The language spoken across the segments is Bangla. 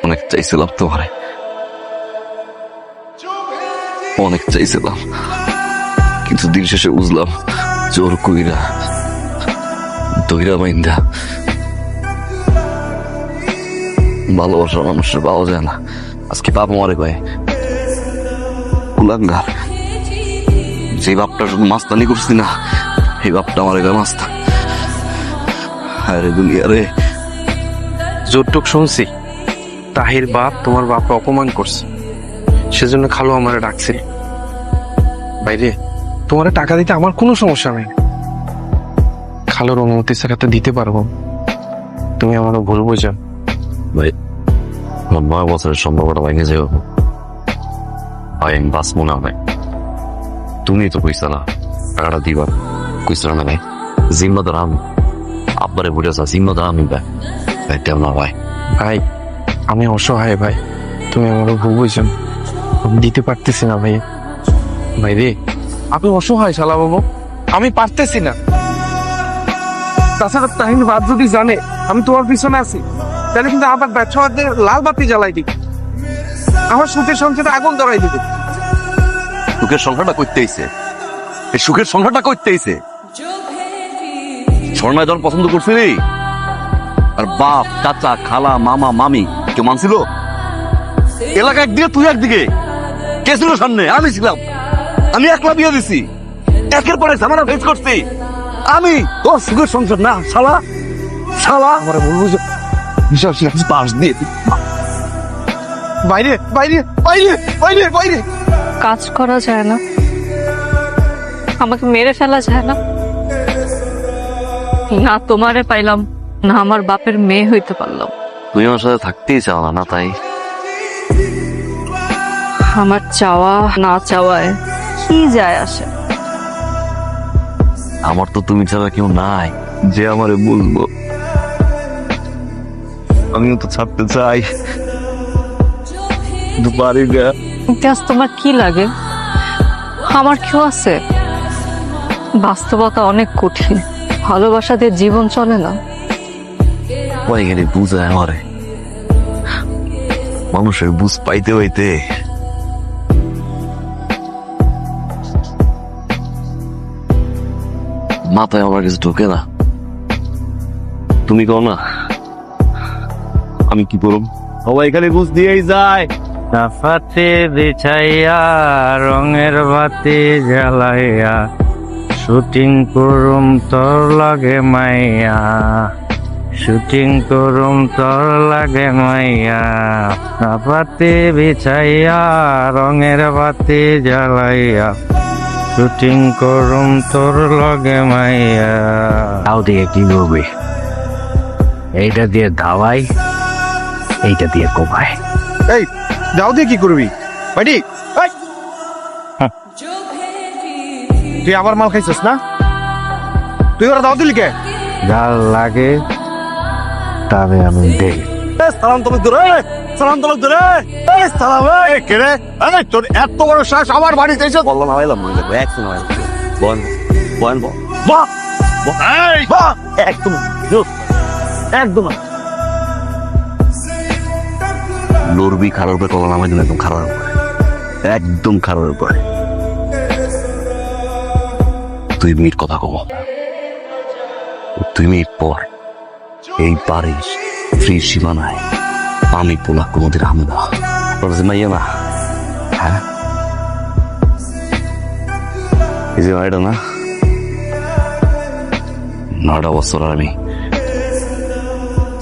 অনেক চাইছিলাম তোমারে, অনেক চাইছিলাম, কিন্তু দিন শেষে বুঝলাম জোর কইরা দইরা মাইন্দা ভালোবাসার মানুষের পাওয়া যায় না। আজকে বাপ মারে ভাই কুলাঙ্গার, যে বাপটা শুধু মাস্তানি করছি না, এই বাপটা আমার গায়ে মাস্তা। আরে দুনিয়া রে, যতটুক শুনছি তাহির বাপ তোমার বাপকে অপমান করছে, সেজন্য খালু আমারে ডাকছিল। বাইরে তোমার টাকা দিতে আমার কোনো সমস্যা নেই, খালুর অনুমতি ছাড়া তো দিতে পারবো। তুমি আমারও ভুল বোঝো ভাই। আমার 9 বছরের সম্পর্কটা ভেঙে যাও ভাই, আমি বাঁচবো না ভাই। তুমি তো কইছা না টাকাটা দিবা, কইছিল না ভাই? জিম্মাদার আমি, আব্বারে বুঝেছা জিম্মাদার আমি ভাই। ভাই তেমন না ভাই। ভাই আমি অসহায় ভাই, তুমি আমারও ভুল বোঝো, আমি দিতে পারতেছি না ভাই। ভাই রে আপনি অসহায় শালা বাবু, আমি পারতেছি না। তাছাড়া তাহিন বাদ যদি জানে আমি তোমার পিছনে আছি, তাহলে কিন্তু আবার ব্যবসাদের লাল বাতি জ্বালাই দিবে, আমার সুখের সংসারে আগুন ধরাই দিবে। সুখের সংখ্যাটা করতে আইছে, এই সুখের সংখ্যাটা করতে আইছে। স্বর্ণায় যখন পছন্দ করছিলি, আর বাপ চাচা খালা মামা মামি কেউ মানছিল? এলাকা একদিকে তুই একদিকে, কে ছিল সামনে? আমি ছিলাম, আমি একলা বিয়ে দিছি, একের পরে ঝামেলা ফেস করছি আমি। তোর সুখের সংসার না শালা, শালা আমার ভুল বুঝো, পাশ দিয়ে বাইরে বাইরে বাইরে বাইরে বাইরে। কাজ করা যায় না, আমাকে মেরে ফেলা যায় না, না তোমারে পাইলাম না আমার বাপের মেয়ে হইতে পারলাম। তুই আমার সাথে থাকতেই চাও না, না তাই? আমার চাওয়া না চাওয়ায় কি যায় আসে? আমার তো তুমি ছাড়া কেউ নাই যে আমারে বলবো। আমিও তো ছাড়তে চাই, কিন্তু পারি না। ইতিহাস তোমার কি লাগে? আমার কেউ আছে? বাস্তবতা অনেক কঠিন, ভালোবাসা দিয়ে জীবন চলে না। ওইখানে বুঝায় আমারে, মানুষের বুঝ পাইতে হইতে মাথায় আমার কিছু ঢোকে না। তুমি কও না, আমি কি করব? সবাই এখানে বুঝ দিয়েই যায়। সাফাতে বিছাইয়া রঙের বাতি জ্বালাইয়া শুটিং করুম তোর লাগে মাইয়া, শুটিং করুম তোর লাগে মাইয়া। সাফাতে বিছাইয়া রঙের বাতি জ্বালাইয়া শুটিং করুম তোর লগে মাইয়া। তাও দিয়ে কি করবি? এইটা দিয়ে ধাওয়াই, এইটা দিয়ে কোপায়। এই দাও দিয়ে কি করবি? বাইটি তুই আবার মাল খাইছিস না? তুই ওরা দাও দিলি কে? যার লাগে তবে আমি দেই। সালাম তোমাকে দূরে, সালাম তোমাকে দূরে, সালাম। কে রে? তোর এত বড় শ্বাস আমার বাড়িতে এসে বললাম আইলাম, একদম বল বল বল বাহ বাহ, একদম একদম লড়বি খারাপ উপরে কলা নামাই দিন, একদম খারাপ উপরে, একদম খারাপ উপরে। 2 মিনিট কথা কম, 2 মিনিট পর এই বাড়ির ফ্রি সীমানায় আমি পোলা কোনোদিন আহমেদা মাইয়া না। হ্যাঁ এই যে মাইটা না, 9টা বছর আমি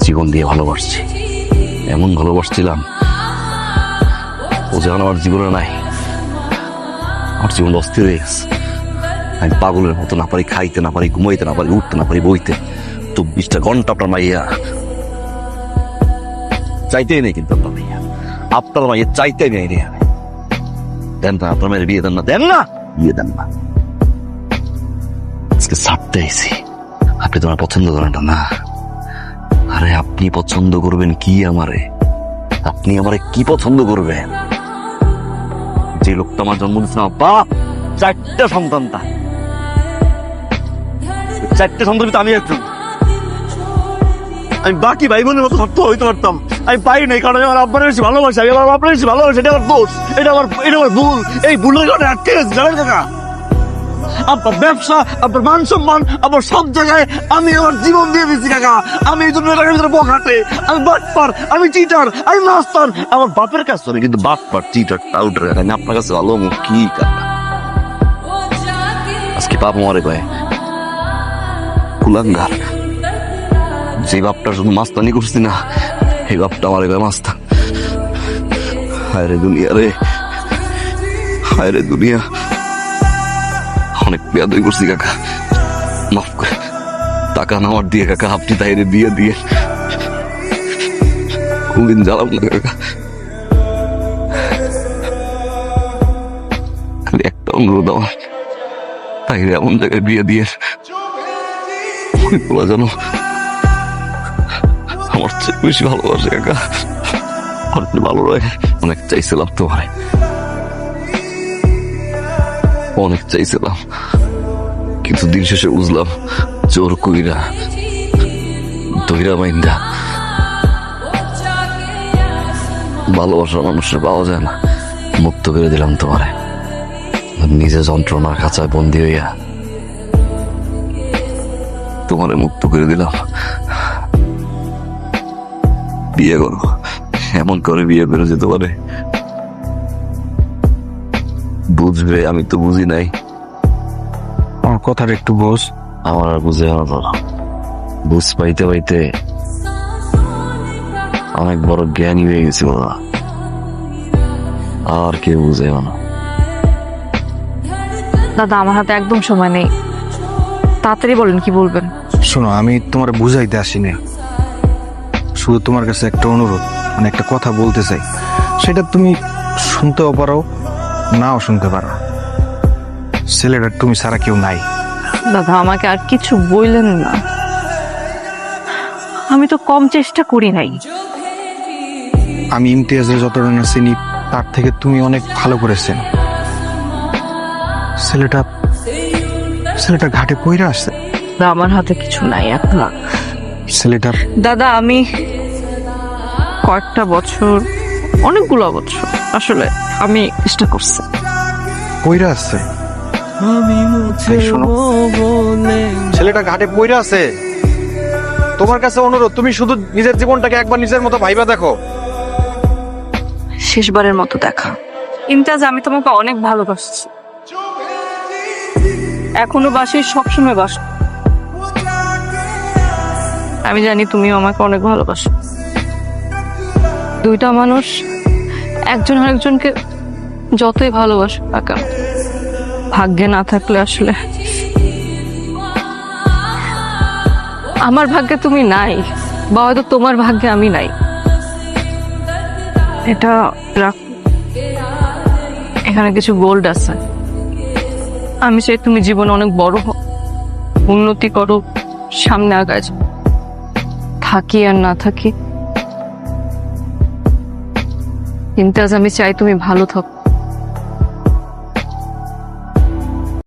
জীবন দিয়ে ভালোবাসছি, এমন ভালোবাসছিলাম ও যেন আমার জীবনে নাই। আমার জীবন অস্থির হয়ে গেছে, আমি পাগলের মতো না পারি খাইতে, না পারি ঘুমাইতে, না পারি উঠতে, না পারি বইতে। 24টা ঘন্টা আপনার মাইয়া চাইতেই নেই, কিন্তু আপনার মাইয়া, আপনার মাইয়া চাইতেই নেই রে। দেন না আপনার মেয়ের বিয়ে দেন না, দেন না বিয়ে দেন না। আজকে ছাড়তে আইছি, আপনি তোমার পছন্দ করেন না। আরে আপনি পছন্দ করবেন কি আমারে? আপনি আমারে কি পছন্দ করবেন? যে লোকটা আমার জন্ম দিচ্ছে না, বাপ 4টা সন্তান, তার 4টে সন্তান আমি একজন। আমি বাকি ভাই বোনের মতো শক্ত হইতে পারতাম, আমি পাই নাই, কারণ আমি আমার আব্বার বেশি ভালোবাসি, আমি আমার বাবার বেশি ভালোবাসি, এটা আমার দোষ, এটা আমার ভুল। এই ভুলের কারণে আটকে গেছি, জানেন কাকা? আপনার ব্যবসা, আপনার মান সম্মান, আপনার সব জায়গায় আমি আমার জীবন দিয়ে দিচ্ছি কাকা। আমি এই জন্য এলাকার ভিতরে বখাটে, আমি বাটপার, আমি চিটার, আমি মাস্তান। আমার বাপের কাছে আমি কিন্তু বাটপার, চিটার, টাউটার কাকা। আমি আপনার কাছে ভালো মুখ কি কাকা? আজকে বাপ মরে কয়ে কুলাঙ্গার, যে বাপটার শুধু মাস্তানি করছি না, এই বাপটা আমার কয়ে মাস্তান। হায় রে দুনিয়া রে, হায় রে দুনিয়া, অনেক বেয়াদবি করছি কাকা, মাফ করে। টাকা নামার দিয়ে কাকা, আপনি তাইরে বিয়ে দিয়ে কোনদিন জ্বালাম না কাকা। খালি একটা অনুরোধ আমার, তাইরে এমন জায়গায় বিয়ে দিয়ে বলা জানো আমার চেয়ে বেশি ভালোবাসে কাকা, অনেক ভালো লাগে। অনেক চাইছিলাম তোমার, অনেক চাইছিলাম, কিন্তু দিন শেষে বুঝলাম জোর কইরা দইরা মাইন্দা ভালোবাসার মানুষের পাওয়া যায় না। মুক্ত করে দিলাম তোমারে, নিজে যন্ত্রণার খাঁচায় বন্দি হইয়া তোমারে মুক্ত করে দিলাম। বিয়ে করো, এমন করে বিয়ে করে যেতে পারে বুঝবে, আমি তো বুঝি নাই। আমার কথাটা একটু বোঝ। আমার আর বুঝে না তো, বুঝ পাইতে পাইতে অনেক বড় জ্ঞানী হয়ে গেছি বাবা, আর কেউ বুঝে না। দাদা আমার হাতে একদম সময় নেই, তাড়াতাড়ি বলেন কি বলবেন। শোনো, আমি তোমার বুঝাইতে আসিনি, শুধু তোমার কাছে একটা অনুরোধ, মানে একটা কথা বলতে চাই। সেটা তুমি শুনতেও পারো, নাও শুনতে পারো। ছেলেটা তুমি ছাড়া কেউ নাই। দাদা আমাকে আর কিছু বললেন না, আমি তো কম চেষ্টা করি নাই। আমি ইমতিয়াজের যতটা না চিনি, তার থেকে তুমি অনেক ভালো করেছেন। ছেলেটা ঘাটে পইরা আসছে। দাদা আমার হাতে কিছু নাই এখন। ছেলেটার দাদা আমি কয়েকটা বছর, অনেকগুলো বছর আসলে আমি চেষ্টা করছি। পইরা আসছে। এই শোনো, ছেলেটা ঘাটে পইরা আছে। তোমার কাছে অনুরোধ, তুমি শুধু নিজের জীবনটাকে একবার নিজের মতো ভাইবা দেখো। শেষবারের মতো দেখা। ইমতিয়াজ আমি তোমাকে অনেক ভালোবাসছি, এখনো বাসি, সবসময় বাসি। আমি জানি তুমিও আমাকে অনেক ভালোবাসো। দুইটা মানুষ একজন আরেকজনকে যতই ভালোবাসে না কেন, ভাগ্যে না থাকলে আসলে, আমার ভাগ্যে তুমি নাই, বা হয়তো তোমার ভাগ্যে আমি নাই, এটা রাখ। এখানে কিছু গোল্ড আছে, আমি চাই তুমি জীবনে অনেক বড় হও, উন্নতি করো, সামনে আগায় যাও। থাকি আর না থাকি, কিন্তু আজ আমি চাই তুমি ভালো থাকো।